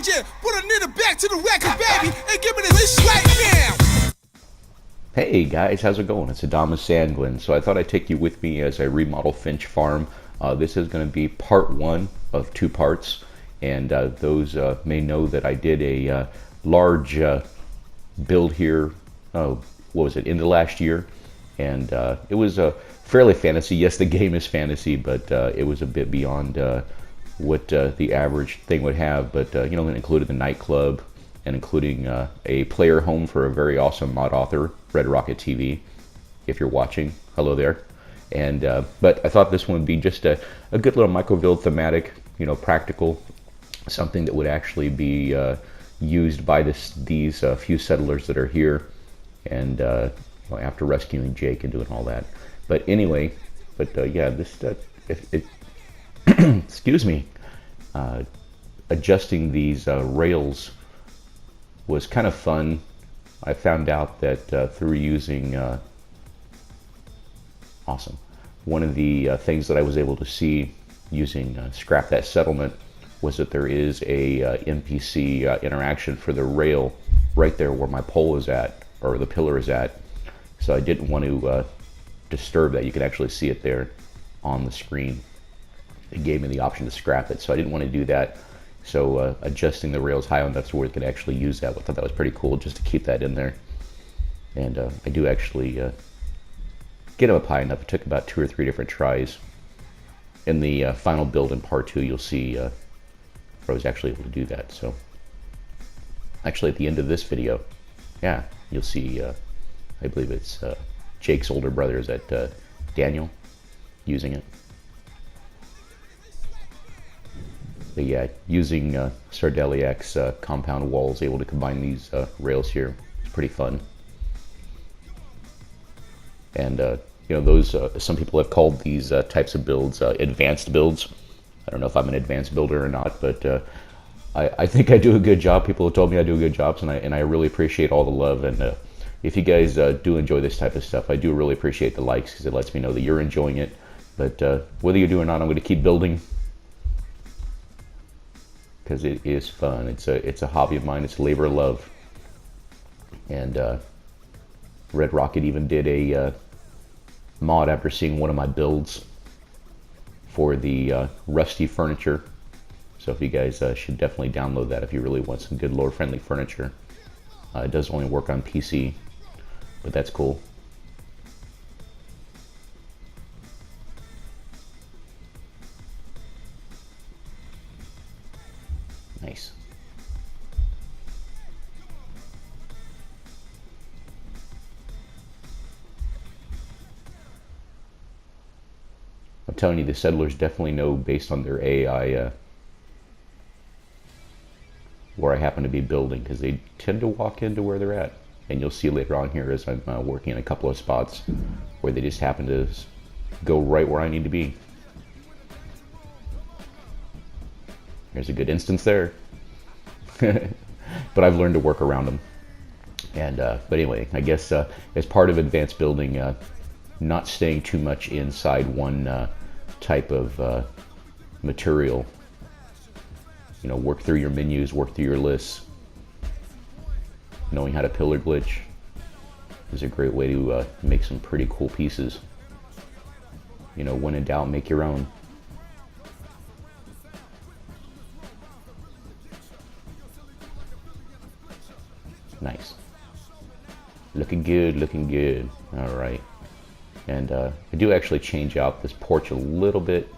yeah. Put a nigga back to the record, baby, and give me this right now. Hey guys, how's it going? It's AdamaSanguine. So I thought I'd take you with me as I remodel Finch Farm. This is going to be part one of two parts, and those may know that I did a large build here. Oh, what was it? Into last year, and it was fairly fantasy. Yes, the game is fantasy, but it was a bit beyond what the average thing would have. But you know, it included the nightclub and including a player home for a very awesome mod author, Red Rocket TV. If you're watching, hello there. And but I thought this one would be just a good little microville thematic, you know, practical, something that would actually be used by these few settlers that are here, and well, after rescuing Jake and doing all that. But anyway, yeah, this excuse me, adjusting these rails was kind of fun. I found out that through using awesome. One of the things that I was able to see using Scrap That Settlement was that there is a NPC interaction for the rail right there where my pole is at, or the pillar is at. So I didn't want to disturb that. You can actually see it there on the screen. It gave me the option to scrap it, so I didn't want to do that. So adjusting the rails high enough to where it could actually use that, I thought that was pretty cool just to keep that in there. And I do actually get them up high enough. It took about 2 or 3 different tries. In the final build in part 2, you'll see where I was actually able to do that. So actually at the end of this video, yeah, you'll see, I believe it's Jake's older brother, is that Daniel, using it. But yeah, using Sardeliak's compound walls, able to combine these rails here, it's pretty fun. And you know, those some people have called these types of builds advanced builds. I don't know if I'm an advanced builder or not, but I think I do a good job. People have told me I do good jobs, and I really appreciate all the love. And if you guys do enjoy this type of stuff, I do really appreciate the likes, because it lets me know that you're enjoying it. But whether you do or not, I'm going to keep building, because it is fun. It's a hobby of mine. It's a labor of love. And Red Rocket even did a mod after seeing one of my builds for the Rusty furniture. So if you guys should definitely download that if you really want some good lore-friendly furniture. It does only work on PC, but that's cool. Nice. I'm telling you, the settlers definitely know, based on their AI, where I happen to be building, because they tend to walk into where they're at. And you'll see later on here as I'm working in a couple of spots where they just happen to go right where I need to be. There's a good instance there. But I've learned to work around them. And but anyway, I guess as part of advanced building, not staying too much inside one type of material. You know, work through your menus, work through your lists. Knowing how to pillar glitch is a great way to make some pretty cool pieces. You know, when in doubt, make your own. Nice. Looking good, looking good. All right. And I do actually change out this porch a little bit.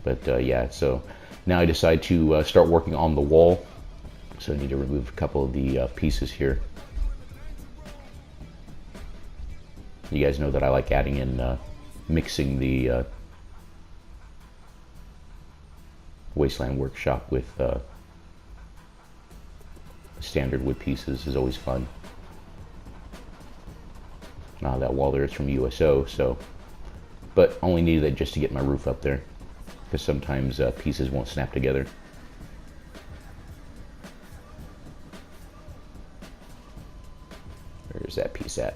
But yeah, so now I decide to start working on the wall. So I need to remove a couple of the pieces here. You guys know that I like adding in, mixing the Wasteland Workshop with standard wood pieces is always fun. Now that wall there is from USO, so, but only needed it just to get my roof up there, because sometimes pieces won't snap together. Where's that piece at?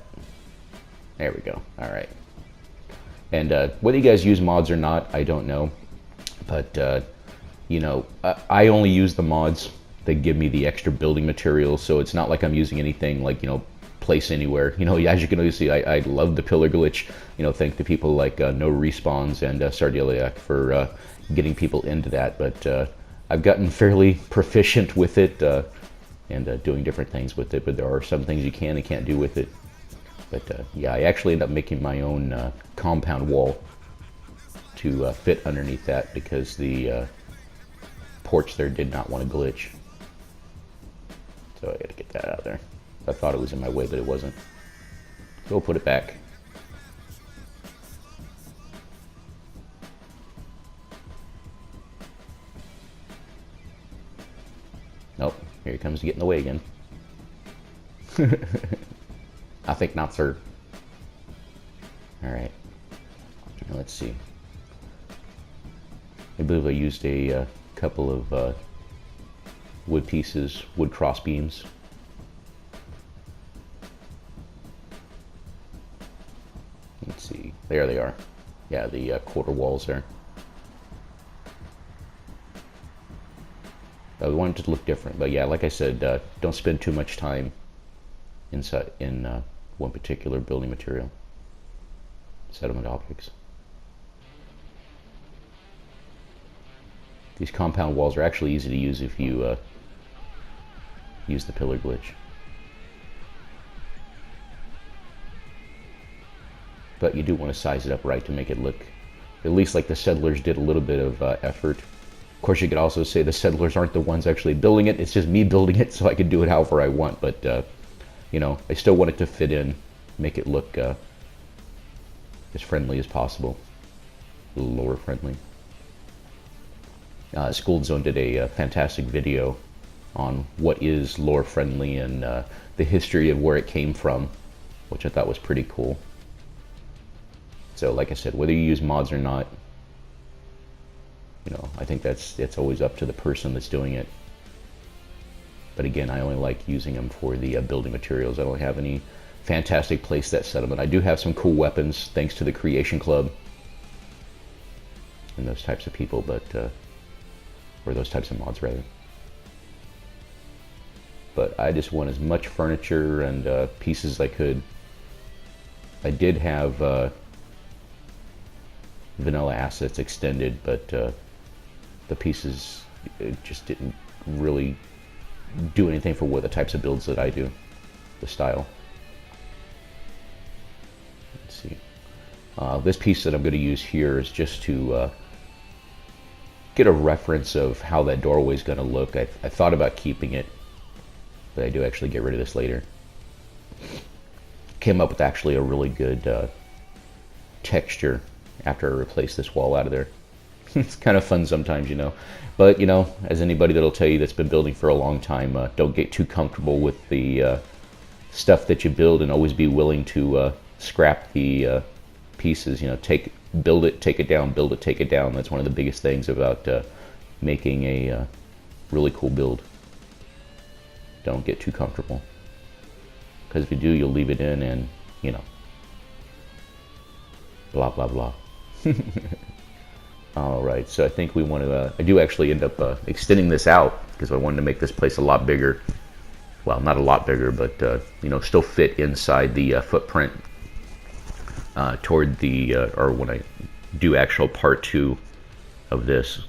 There we go. All right. And whether you guys use mods or not, I don't know. But, you know, I only use the mods they give me the extra building materials, so it's not like I'm using anything like, place anywhere. As you can see, I love the pillar glitch. Thank the people like No Respawns and Sardeliac for getting people into that. But I've gotten fairly proficient with it and doing different things with it. But there are some things you can and can't do with it. But yeah, I actually ended up making my own compound wall to fit underneath that because the porch there did not want to glitch. So I got to get that out of there. I thought it was in my way, but it wasn't. So we'll put it back. Nope, here he comes to get in the way again. I think not, sir. Alright. Let's see. I believe I used a couple of wood pieces, wood cross beams. Let's see. There they are. Yeah, the quarter walls there. I wanted to look different, but yeah, like I said, don't spend too much time inside in one particular building material. Settlement objects. These compound walls are actually easy to use if you use the pillar glitch. But you do want to size it up right to make it look at least like the settlers did a little bit of effort. Of course, you could also say the settlers aren't the ones actually building it. It's just me building it so I can do it however I want. But, I still want it to fit in, make it look as friendly as possible. A little lower friendly. School Zone did a fantastic video on what is lore friendly and the history of where it came from, which I thought was pretty cool. So like I said, whether you use mods or not, I think it's always up to the person that's doing it. But again, I only like using them for the building materials. I don't have any fantastic playset settlement. I do have some cool weapons thanks to the Creation Club and those types of people, but or those types of mods rather. But I just want as much furniture and pieces as I could. I did have vanilla assets extended, but the pieces just didn't really do anything for what the types of builds that I do, the style. Let's see. This piece that I'm going to use here is just to get a reference of how that doorway is going to look. I thought about keeping it, but I do actually get rid of this later. Came up with actually a really good texture after I replaced this wall out of there. It's kind of fun sometimes, But, as anybody that'll tell you that's been building for a long time, don't get too comfortable with the stuff that you build and always be willing to scrap the pieces. Build it, take it down, build it, take it down. That's one of the biggest things about making a really cool build. Don't get too comfortable. Because if you do, you'll leave it in and, blah, blah, blah. Alright, so I think we want to, I do actually end up extending this out because I wanted to make this place a lot bigger. Well, not a lot bigger, but, still fit inside the footprint toward the, or when I do actual part 2 of this.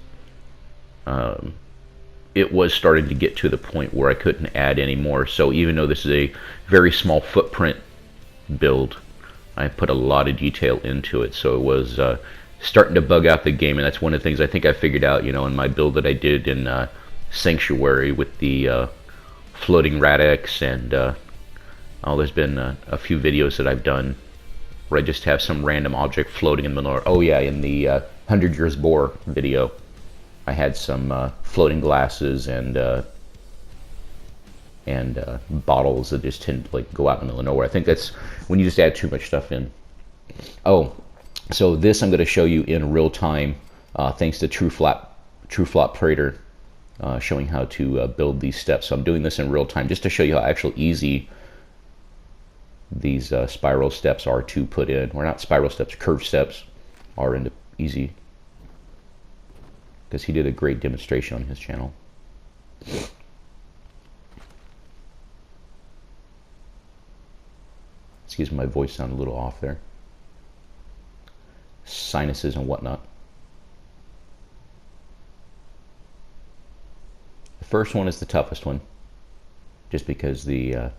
It was starting to get to the point where I couldn't add any more. So even though this is a very small footprint build, I put a lot of detail into it. So it was starting to bug out the game, and that's one of the things I think I figured out, in my build that I did in Sanctuary with the floating radix and there's been a few videos that I've done where I just have some random object floating in the middle. Oh yeah, in the 100 Years Boar video, I had some floating glasses and bottles that just tend to go out in the middle of nowhere. I think that's when you just add too much stuff in. Oh, so this I'm going to show you in real time, thanks to TrueFlop Prater, showing how to build these steps. So I'm doing this in real time just to show you how actually easy these spiral steps are to put in. Or not spiral steps, curved steps are easy. Because he did a great demonstration on his channel. Excuse my voice sound a little off there. Sinuses and whatnot. The first one is the toughest one, just because the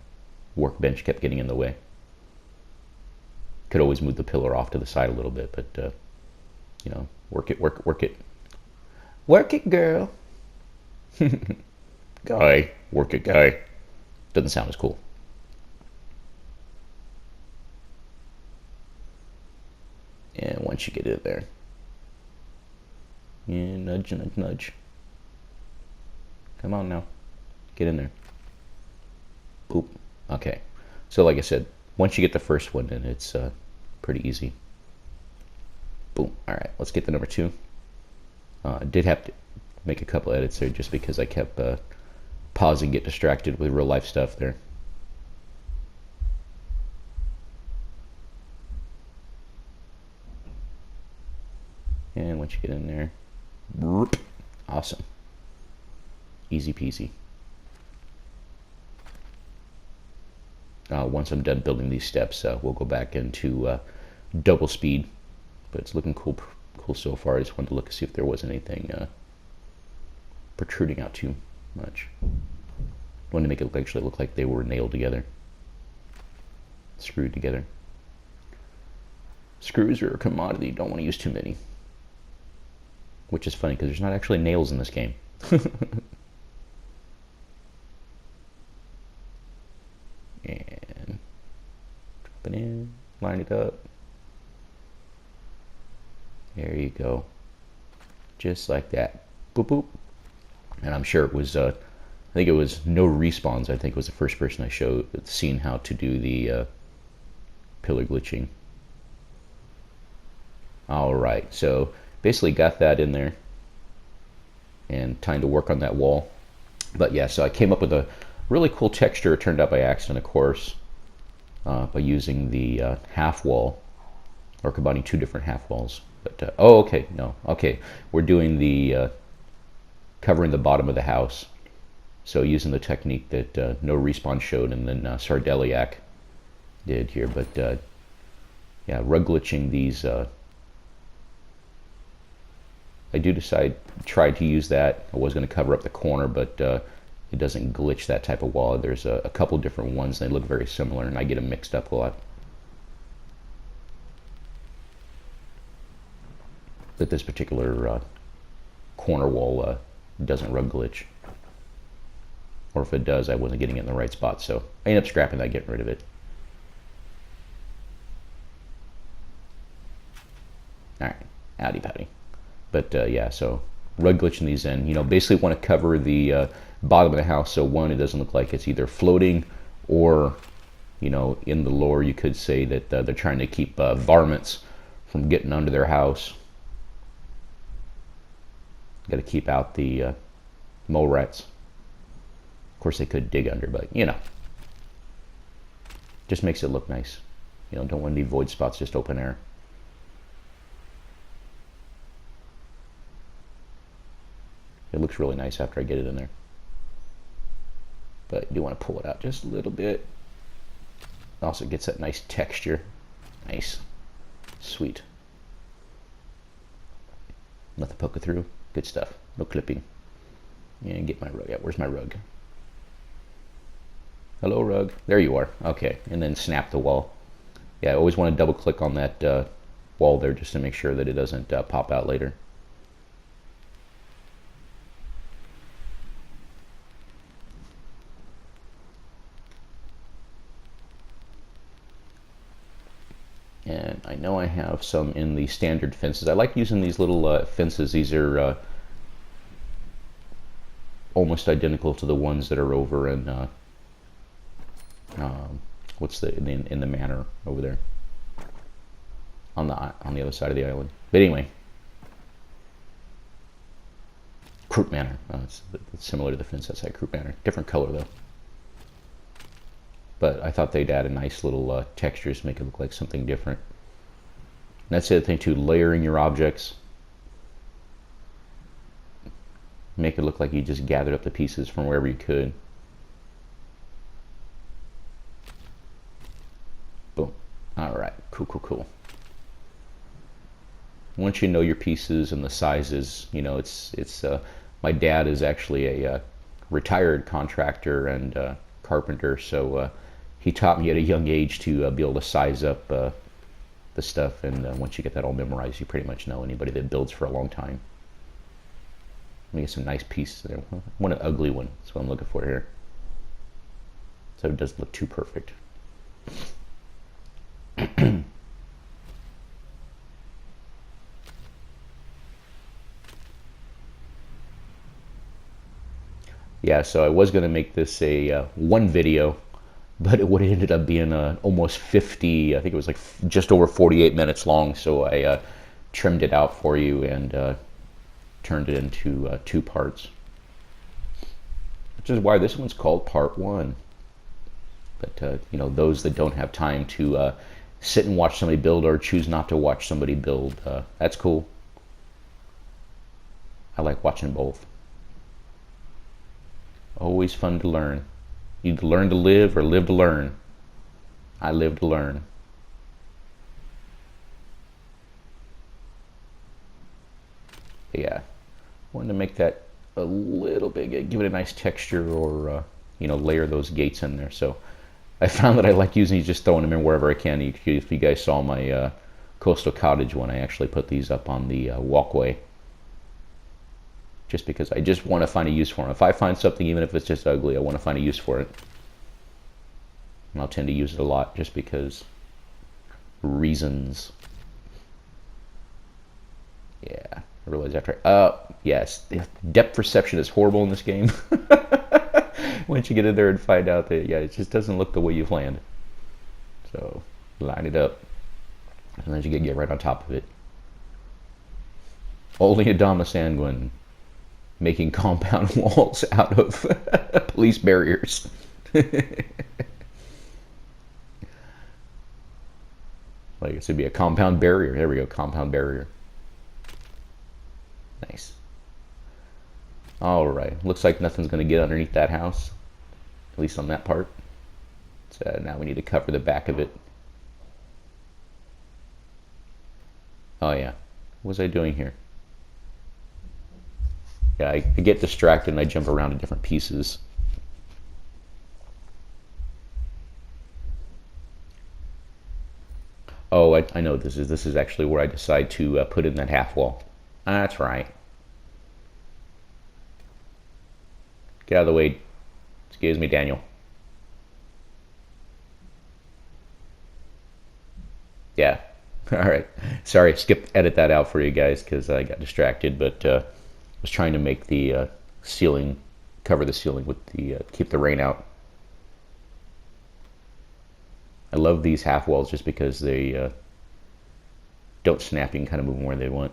workbench kept getting in the way. Could always move the pillar off to the side a little bit, but you know, work it, work it. Work it, girl. Guy, work it, guy. Doesn't sound as cool. And once you get it there, yeah, nudge, nudge, nudge. Come on now, get in there. Boop. Okay. So like I said, once you get the first one in, it's pretty easy. Boom. All right, let's get to number 2. I did have to make a couple edits there just because I kept pausing, get distracted with real life stuff there. And once you get in there, awesome. Easy peasy. Once I'm done building these steps, we'll go back into double speed. But it's looking cool so far. I just wanted to look to see if there was anything protruding out too much. Wanted to make it actually look like they were nailed together, screwed together. Screws are a commodity. Don't want to use too many. Which is funny because there's not actually nails in this game. And drop it in, line it up. There you go. Just like that. Boop, boop. And I'm sure it was, I think it was No Respawns, I think was the first person I showed, seen how to do the pillar glitching. Alright, so basically got that in there. And time to work on that wall. But yeah, so I came up with a really cool texture. It turned out by accident, of course, by using the half wall, or combining 2 different half walls. But oh, okay, no, okay, we're doing the covering the bottom of the house. So using the technique that No Respawn showed, and then Sardeliac did here. But yeah, rug glitching these. I do try to use that. I was going to cover up the corner, but it doesn't glitch that type of wall. There's a couple different ones. They look very similar, and I get them mixed up a lot. But this particular corner wall doesn't rug glitch. Or if it does, I wasn't getting it in the right spot, so I ended up scrapping that, getting rid of it. Alright, howdy pouty. But yeah, so rug glitching these in. You know, basically want to cover the bottom of the house, so one, it doesn't look like it's either floating or, you know, in the lore you could say that they're trying to keep varmints from getting under their house. Got to keep out the mole rats. Of course, they could dig under, but you know, just makes it look nice. You know, don't want any void spots, just open air. It looks really nice after I get it in there. But you do want to pull it out just a little bit. Also gets that nice texture. Nice. Sweet. Nothing poking through. Good stuff. No clipping. And get my rug out. Where's my rug? Hello, rug. There you are. Okay. And then snap the wall. Yeah, I always want to double click on that wall there just to make sure that it doesn't pop out later. And I know I have some in the standard fences. I like using these little fences. These are almost identical to the ones that are over in what's the in the manor over there on the other side of the island. But anyway, Croup Manor. It's similar to the fence outside Croup Manor. Different color though. But I thought they'd add a nice little textures, make it look like something different. And that's the other thing too, layering your objects. Make it look like you just gathered up the pieces from wherever you could. Boom. once you know your pieces and the sizes, you know, it's my dad is actually a retired contractor and carpenter, so he taught me at a young age to be able to size up the stuff, and once you get that all memorized, you pretty much know anybody that builds for a long time. Let me get some nice pieces there. I want an ugly one. That's what I'm looking for here. So it doesn't look too perfect. Yeah, so I was going to make this a one video, but it would have ended up being almost 50, I think it was like just over 48 minutes long, so I trimmed it out for you and turned it into 2 parts. Which is why this one's called part 1. But, you know, those that don't have time to sit and watch somebody build or choose not to watch somebody build, that's cool. I like watching both. Always fun to learn. You either learn to live or live to learn. I live to learn. Yeah, wanted to make that a little bit, give it a nice texture, or you know, layer those gates in there. So I found that I like using these, just throwing them in wherever I can. If you guys saw my coastal cottage one, I actually put these up on the walkway, just because I just want to find a use for them. If I find something, even if it's just ugly, I want to find a use for it. And I'll tend to use it a lot just because reasons. Yeah, I realized after. Yes, the depth perception is horrible in this game. Once you get in there and find out that, yeah, it just doesn't look the way you planned. So line it up, and then you get right on top of it. Only AdamaSanguine making compound walls out of police barriers. Like it should be a compound barrier. There we go, compound barrier. Nice. All right, looks like nothing's going to get underneath that house, at least on that part. So now we need to cover the back of it. Oh yeah, what was I doing here? Yeah, I get distracted and I jump around to different pieces. Oh, I know this is actually where I decide to put in that half wall. That's right. Get out of the way. Excuse me, Daniel. Yeah. All right. Sorry, edit that out for you guys because I got distracted, but was trying to make the ceiling, cover the ceiling with the, keep the rain out. I love these half walls just because they don't snap. You can kind of move them where they want.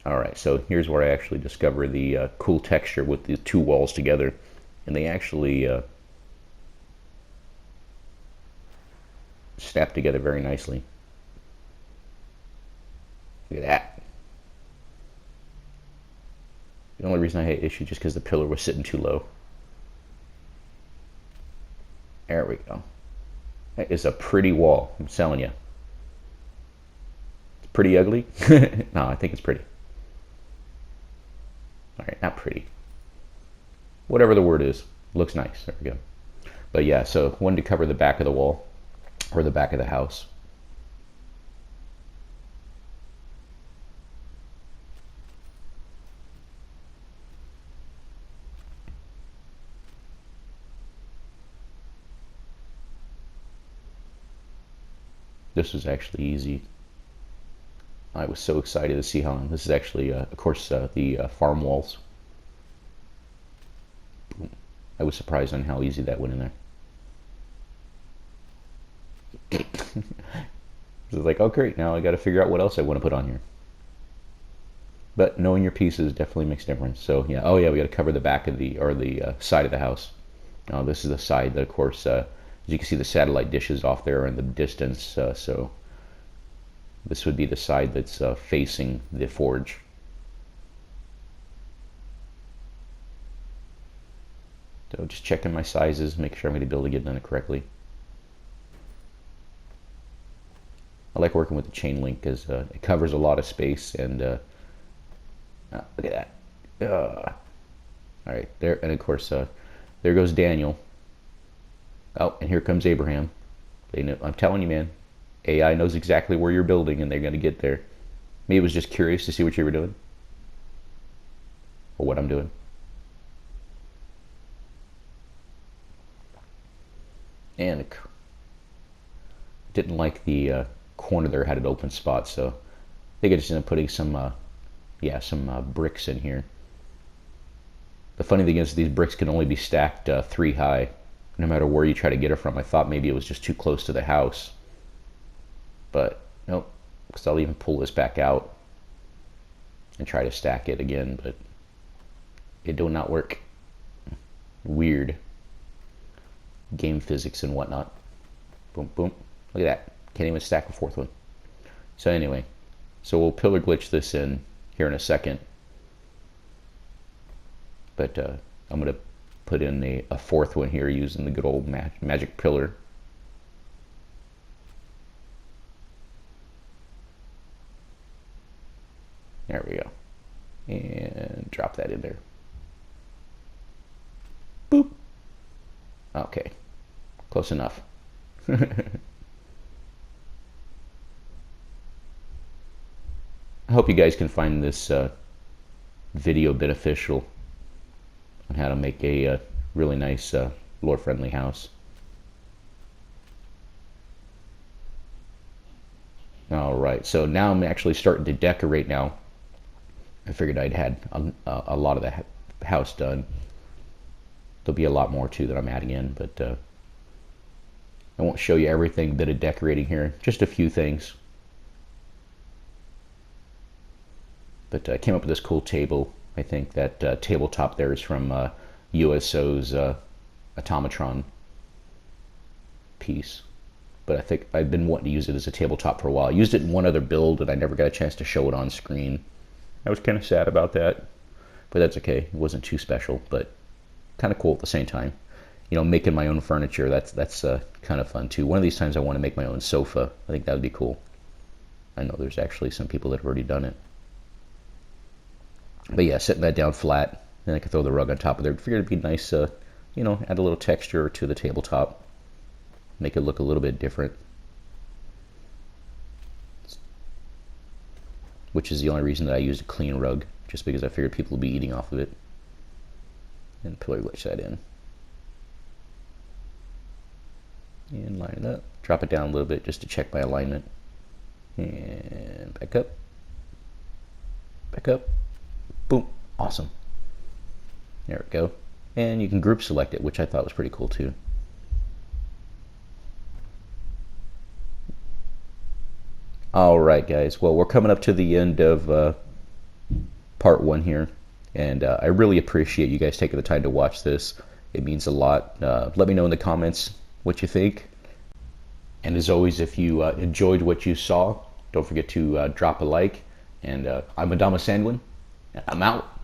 All right, so here's where I actually discover the cool texture with the 2 walls together, and they actually snap together very nicely. Look at that. The only reason I had issue just because the pillar was sitting too low. There we go. That is a pretty wall, I'm telling you. It's pretty ugly. No, I think it's pretty. All right, not pretty. Whatever the word is, looks nice. There we go. But yeah, so wanted to cover the back of the wall, or the back of the house. This was actually easy. I was so excited to see how this is actually, of course, the farm walls. Boom. I was surprised on how easy that went in there. It's like, oh great, now I got to figure out what else I want to put on here. But knowing your pieces definitely makes a difference. So yeah, oh yeah, we got to cover the back of the, or the side of the house. Now this is the side that, of course, as you can see, the satellite dishes off there in the distance. So this would be the side that's facing the forge. So just checking my sizes, make sure I'm going to be able to get done it correctly. I like working with the chain link because it covers a lot of space, and look at that. All right, there, and of course, there goes Daniel. Oh, and here comes Abraham. They know, I'm telling you, man, AI knows exactly where you're building, and they're going to get there. Maybe it was just curious to see what you were doing, or what I'm doing. And didn't like the corner there had an open spot, so I think I just ended up putting some bricks in here. The funny thing is these bricks can only be stacked 3 high, no matter where you try to get it from. I thought maybe it was just too close to the house, but nope, because I'll even pull this back out and try to stack it again, but it do not work. Weird game physics and whatnot. Boom, boom. Look at that. Can't even stack a 4th one. So anyway, so we'll pillar glitch this in here in a second. But I'm going to put in a 4th one here using the good old magic pillar. There we go. And drop that in there. Boop. Okay. Close enough. I hope you guys can find this video beneficial on how to make a really nice lore-friendly house. Alright, so now I'm actually starting to decorate now. I figured I'd had a lot of the house done. There'll be a lot more too that I'm adding in, but I won't show you everything bit of decorating here, just a few things. But I came up with this cool table. I think that tabletop there is from USO's Automatron piece. But I think I've been wanting to use it as a tabletop for a while. I used it in one other build, and I never got a chance to show it on screen. I was kind of sad about that, but that's okay. It wasn't too special, but kind of cool at the same time. You know, making my own furniture, that's kind of fun too. One of these times I want to make my own sofa. I think that would be cool. I know there's actually some people that have already done it. But yeah, setting that down flat, then I could throw the rug on top of there. I figured it'd be nice, you know, add a little texture to the tabletop, make it look a little bit different. Which is the only reason that I used a clean rug, just because I figured people would be eating off of it. And pillar glitch that in. And line it up. Drop it down a little bit just to check my alignment. And back up. Back up. Boom. Awesome. There we go. And you can group select it, which I thought was pretty cool too. Alright guys, well we're coming up to the end of part 1 here, and I really appreciate you guys taking the time to watch this. It means a lot. Let me know in the comments what you think. And as always, if you enjoyed what you saw, don't forget to drop a like. And I'm AdamaSanguine, and I'm out.